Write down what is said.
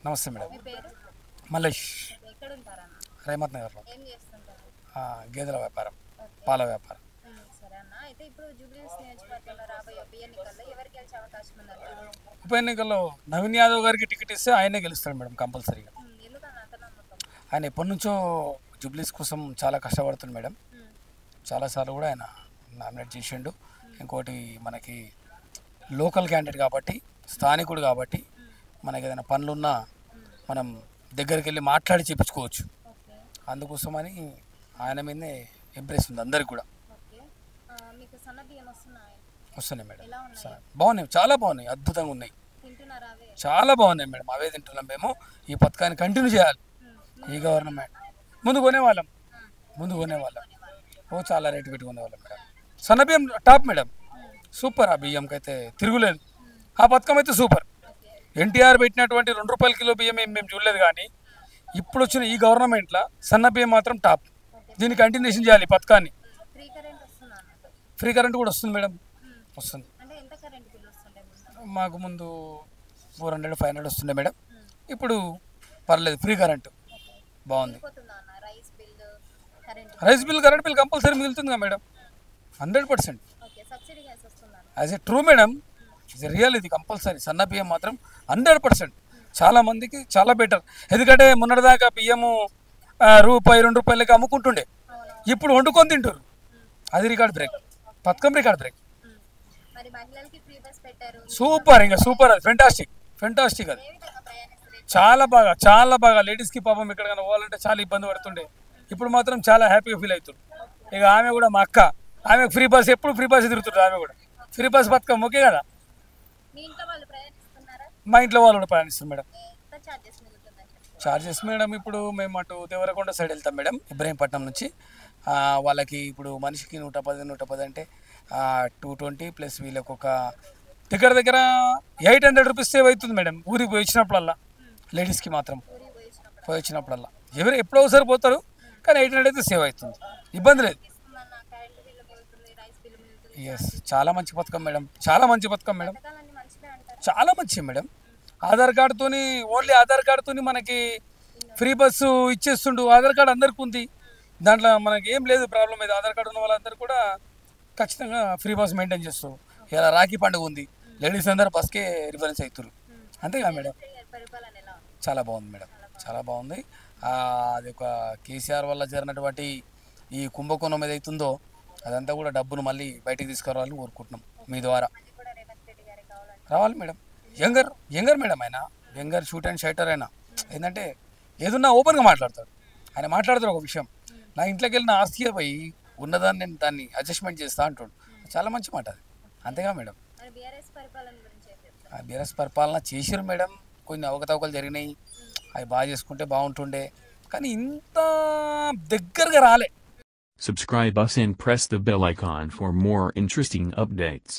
నమస్తే మేడం. మీ పేరు? మల్లేష్, ఎక్కడ ఉంటారన్న? రేమత్ నగర్లో. ఏం చేస్తుంటారు? గేదెల వ్యాపారం, ఓకే. పాల వ్యాపారం. సరే అన్న. అయితే ఇప్పుడు జూబ్లీహిల్స్ నియోజకవర్గంలో రాబోయే ఉప ఎన్నికల్లో ఎవరు గెలిచే అవకాశం ఉందంటారు? ఉప ఎన్నికల్లో నవీన్ యాదవ్ గారికి టికెట్ ఇస్తే ఆయనే గెలుస్తాడు మేడం కంపల్సరీగా. ఎందుకన్న అంత నమ్మకం? ఆయన ఎప్పటి నుంచో జూబ్లీస్ కోసం చాలా కష్టపడుతుంది మేడం. ఉమ్, చాలాసార్లు కూడా ఆయన నామినేట్ చేసిండు. ఇంకోటి మనకి లోకల్ క్యాండిడేట్ కాబట్టి, స్థానికుడు కాబట్టి మనకి ఏదైనా పనులున్నా మనం దగ్గరికి వెళ్ళి మాట్లాడి చేపించుకోవచ్చు. ఓకే. అందుకోసమని ఆయన మీదనే ఇంప్రెస్ ఉంది అందరికి కూడా. ఓకే. మీకు సన్న బియ్యం వస్తున్నాయి? వస్తున్నాయి మేడం. ఎలా ఉన్నాయి? బాగున్నాయి, చాలా బాగున్నాయి, అద్భుతంగా ఉన్నాయి, తింటున్నారా అవే? చాలా బాగున్నాయి మేడం. అవే తింటున్నాం మేము. ఈ పథకాన్ని కంటిన్యూ చేయాలి ఈ గవర్నమెంట్. ముందు కొనేవాళ్ళం, ఓ చాలా రేటు పెట్టి కొనేవాళ్ళం మేడం. సన్న బియ్యం టాప్ మేడం, సూపర్. ఆ బియ్యంకి అయితే తిరుగులేదు. ఆ పథకం అయితే సూపర్. ఎన్టీఆర్ పెట్టినటువంటి ₹2 కిలో బియ్యం మేము చూడలేదు, కానీ ఇప్పుడు వచ్చిన ఈ గవర్నమెంట్లో సన్న బియ్యం మాత్రం టాప్. దీన్ని కంటిన్యూషన్ చేయాలి ఈ పథకాన్ని. ఫ్రీ కరెంట్ వస్తుందా అన్నట్టు? ఫ్రీ కరెంట్ కూడా వస్తుంది మేడం, వస్తుంది. అంటే ఎంత కరెంట్ బిల్ వస్తుండే ముందు? మాకు ముందు 400-500 వస్తుండే మేడం. ఇప్పుడు పర్లేదు, ఫ్రీ కరెంటు బాగుంది. పోతుందా అన్న rice bill, current? Rice bill, current bill compulsory మిగులుతుంది కదా మేడం, 100%. ఓకే. సబ్సిడీ గ్యాస్ వస్తుందా? యాజ్ ఏ ట్రూ మేడం, ఇది రియల్, ఇది కంపల్సరీ. సన్న బియ్యం మాత్రం 100%. చాలా మందికి చాలా బెటర్. ఎందుకంటే మొన్నటిదాకా బియ్యము ₹2-2 అమ్ముకుంటుండే, ఇప్పుడు వండుకొని తింటారు. అది రికార్డ్ బ్రేక్, పథకం రికార్డ్ బ్రేక్. మరి మహిళలకి ఫ్రీ బస్ పెట్టారు. సూపర్, ఇంకా సూపర్, అది ఫెంటాస్టిక్ అది. ఏ విధంగా ప్రయాణిస్తారు? చాలా బాగా లేడీస్కి పాపం ఎక్కడికైనా పోవాలంటే చాలా ఇబ్బంది పడుతుండే, ఇప్పుడు మాత్రం చాలా హ్యాపీగా ఫీల్ అవుతుంది. ఇక ఆమె కూడా మా అక్క, ఆమెకు ఫ్రీ బస్, ఎప్పుడు ఫ్రీ బస్ తిరుగుతుంది. ఆమె కూడా ఫ్రీ బస్ పథకం ఓకే కదా. మీ ఇంట్లో వాళ్ళు ప్రయాణిస్తున్నారా? మా ఇంట్లో వాళ్ళు కూడా ప్రయాణిస్తారు మేడం. ఎంత ఛార్జెస్ మిగులుతుందని చెప్తారు? చార్జెస్ మేడం, ఇప్పుడు మేము అటు దేవరకొండ సైడ్ వెళ్తాం మేడం, ఇబ్రహీంపట్నం నుంచి. వాళ్ళకి ఇప్పుడు మనిషికి 110 అంటే 220 ప్లస్ వీళ్ళకి ఒక దగ్గర ₹800 సేవ్ అవుతుంది మేడం. ఊరికి పోయి వచ్చినప్పుడల్లా, లేడీస్కి మాత్రం ఊరికి పోయించినప్పుడు పోయి వచ్చినప్పుడల్లా. ఎప్పుడో ఒకసారి పోతారు, కానీ 800 అయితే సేవ్ అవుతుంది, ఇబ్బంది లేదు. ఇస్తుందన్న కరెంట్ బిల్లు మిగులుతుంది, రైస్ బిల్లు మిగులుతుంది. ఎస్, చాలా మంచి పథకం మేడం, చాలా మంచి పథకం మేడం, పథకాలన్నీ మంచిదే అంటారు. చాలా మంచి మేడం. ఆధార్ కార్డుతోని, ఓన్లీ ఆధార్ కార్డుతోని మనకి ఫ్రీ బస్సు ఇచ్చేస్తుండు. ఆధార్ కార్డు అందరికి ఉంది, దాంట్లో మనకి ఏం లేదు ప్రాబ్లం. ఇది ఆధార్ కార్డు ఉన్న వాళ్ళందరూ కూడా ఖచ్చితంగా ఫ్రీ బస్ మెయింటైన్ చేస్తారు. ఇలా రాఖీ పండుగ ఉంది, లేడీస్ అందరూ బస్కే రిఫరెన్స్ అవుతారు. అంతేగా మేడం, పరిపాలన ఎలా ఉంది? చాలా బాగుంది మేడం, చాలా బాగుంది. అది ఒక కేసీఆర్ వల్ల జరిగినటువంటి ఈ కుంభకోణం ఏదైతుందో అదంతా కూడా డబ్బును మళ్ళీ బయటికి తీసుకురావాలని కోరుకుంటున్నాం మీ ద్వారా. మళ్ళీ కూడా రేవంత్ రెడ్డి గారే కావాలంటే రావాలి మేడం. యంగర్ మేడం, ఆయన యంగర్, షూట్ అండ్ షైటర్. అయినా ఏంటంటే ఏదున్నా ఓపెన్గా మాట్లాడతాడు. ఆయన మాట్లాడతాడు ఒక విషయం, నా ఇంట్లోకి వెళ్ళిన ఆస్తిగా పోయి ఉన్నదాన్ని నేను దాన్ని అడ్జస్ట్మెంట్ చేస్తా అంటాడు. చాలా మంచి మాట అది, అంతేగా మేడం. మరి బీఆర్ఎస్ పరిపాలన గురించి ఏం చెప్తారు? బీఆర్ఎస్ పరిపాలన చేసిరు మేడం, కొన్ని అవకతవకలు జరిగినాయి, అవి బాగా చేసుకుంటే బాగుంటుండే, కానీ ఇంత దగ్గరగా రాలే. Subscribe us and press the bell icon for more interesting updates.